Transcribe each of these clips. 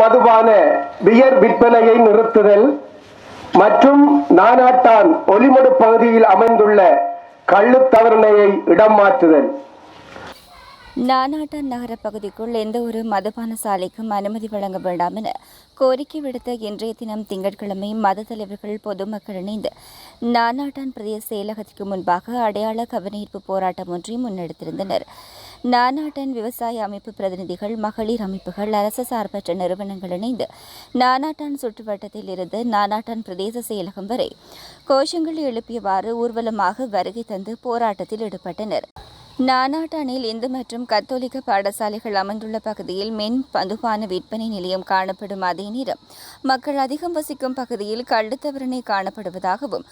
மதுபான பியர் விற்பனையை நிறுத்துதல் மற்றும் நானாட்டான் ஒலிமடு பகுதியில் அமைந்துள்ள கள்ளுத்தவரணையை இடம் மாற்றுதல். நானாட்டான் நகர பகுதிக்குள் எந்த ஒரு மதுபான சாலைக்கும் அனுமதி வழங்க வேண்டாம் என கோரிக்கை விடுத்த இன்றைய தினம் திங்கட்கிழமை மத தலைவர்கள் பொதுமக்கள் இணைந்து நானாட்டான் பிரதேச செயலகத்திற்கு முன்பாக அடையாள கவனஈர்ப்பு போராட்டம் ஒன்றை முன்னெடுத்திருந்தனர். நானாட்டான் விவசாய அமைப்பு பிரதிநிதிகள், மகளிர் அமைப்புகள், அரசு சார்பற்ற நிறுவனங்கள் இணைந்து நானாட்டான் சுற்றுவட்டத்தில் இருந்து நானாட்டான் பிரதேச செயலகம் வரை கோஷங்கள் எழுப்பியவாறு ஊர்வலமாக வருகை தந்து போராட்டத்தில் ஈடுபட்டனர். நானாட்டானில் இந்து மற்றும் கத்தோலிக்க பாடசாலைகள் அமைந்துள்ள பகுதியில் மதுபான விற்பனை நிலையம் காணப்படும் அதே நேரம் மக்கள் அதிகம் வசிக்கும் பகுதியில் கள்ளுத்தவரணை காணப்படுவதாகவும்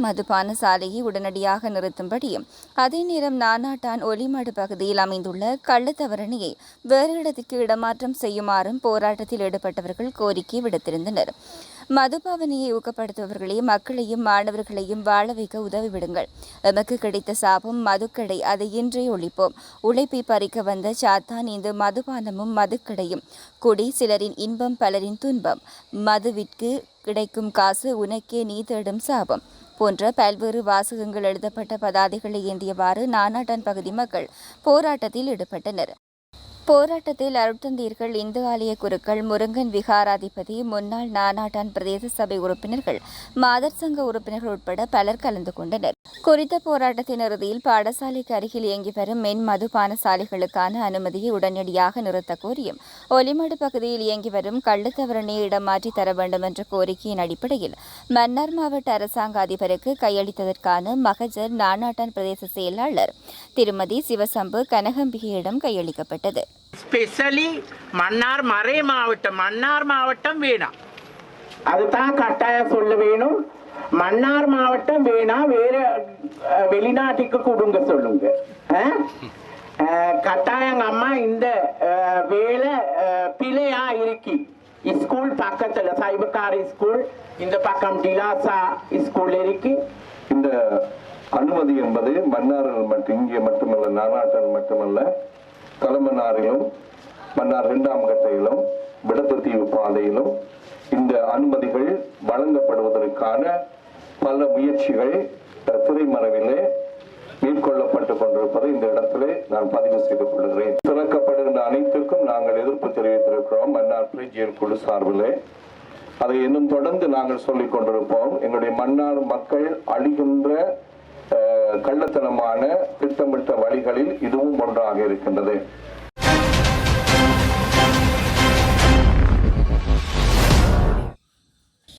மதுபான சாலையை உடனடியாக நிறுத்தும்படியும் அதே நேரம் நானாட்டான் ஒலிமடு பகுதியில் அமைந்துள்ள கள்ளுத்தவரணையை வேறு இடத்திற்கு இடமாற்றம் செய்யுமாறும் போராட்டத்தில் ஈடுபட்டவர்கள் கோரிக்கை விடுத்திருந்தனர். மதுபாவனையை ஊக்கப்படுத்துபவர்களே மக்களையும் மாணவர்களையும் வாழ வைக்க உதவிவிடுங்கள். எமக்கு கிடைத்த சாபம் மதுக்கடை, அதை இன்றே ஒழிப்போம். உழைப்பை பறிக்க வந்த சாத்தான் இந்த மதுபானமும் மதுக்கடையும். குடி சிலரின் இன்பம் பலரின் துன்பம். மதுவிற்கு கிடைக்கும் காசு உனக்கே நீ தேடும் சாபம் போன்ற பல்வேறு வாசகங்கள் எழுதப்பட்ட பதாதைகளை ஏந்தியவாறு நானாட்டான் பகுதி மக்கள் போராட்டத்தில் ஈடுபட்டனர். போராட்டத்தில் அருட்தந்தீர்கள், இந்து ஆலய குருக்கள், முருங்கன் விகாராதிபதி, முன்னாள் நானாட்டான் பிரதேச சபை உறுப்பினர்கள், மாதர் சங்க உறுப்பினர்கள் உட்பட பலர் கலந்து கொண்டனர். குறித்த போராட்டத்தின் இறுதியில் பாடசாலைக்கு அருகில் இயங்கி வரும் மதுபான சாலைகளுக்கான அனுமதியை உடனடியாக நிறுத்த கோரியும் ஒலிமடு பகுதியில் இயங்கி வரும் கள்ளுத்தவரணையை இடமாற்றி தர வேண்டும் என்ற கோரிக்கையின் அடிப்படையில் மன்னார் மாவட்ட அரசாங்க அதிபருக்கு கையளித்ததற்கான மகஜர் நானாட்டான் பிரதேச செயலாளர் திருமதி சிவசம்பு கனகம்பிகையிடம் கையளிக்கப்பட்டது. ஸ்பெஷலி மன்னார் மறை மாவட்டம், மன்னார் மாவட்டம் வேணாம், அதுதான் கட்டாயம் சொல்ல வேணும். மன்னார் மாவட்டம் வேணாம், வேற வெளிநாட்டுக்கு கொடுங்க சொல்லுங்க. கட்டாயம் அம்மா இந்த வேலை பிழையா இருக்கி. ஸ்கூல் பக்கத்துல சைபக்காரி ஸ்கூல், இந்த பக்கம் டிலாசா ஸ்கூல் இருக்கு. இந்த அனுமதி என்பது மன்னார் மட்டும் இங்கே மட்டுமல்ல, நானாட்டான் மட்டுமல்ல, தலைமன்னாரிலும் மன்னார் 2ஆம் கட்டையிலும் விடத்தீவு பாதையிலும் இந்த அனுமதிகள் வழங்கப்படுவதற்கான பல முயற்சிகள் திரைமறைவிலே மேற்கொள்ளப்பட்டு கொண்டிருப்பதை இந்த இடத்திலே நான் பதிவு செய்து கொள்கிறேன். திறக்கப்படுகின்ற அனைத்துக்கும் நாங்கள் எதிர்ப்பு தெரிவித்திருக்கிறோம் மன்னார் பிரிஜியல் குழு சார்பிலே. அதை இன்னும் தொடர்ந்து நாங்கள் சொல்லிக் கொண்டிருப்போம். எங்களுடைய மன்னார் மக்கள் அழிகின்ற கள்ளத்தனமான திட்டமிட்ட வழிகளில் இதுவும் ஒன்றாக இருக்கின்றது.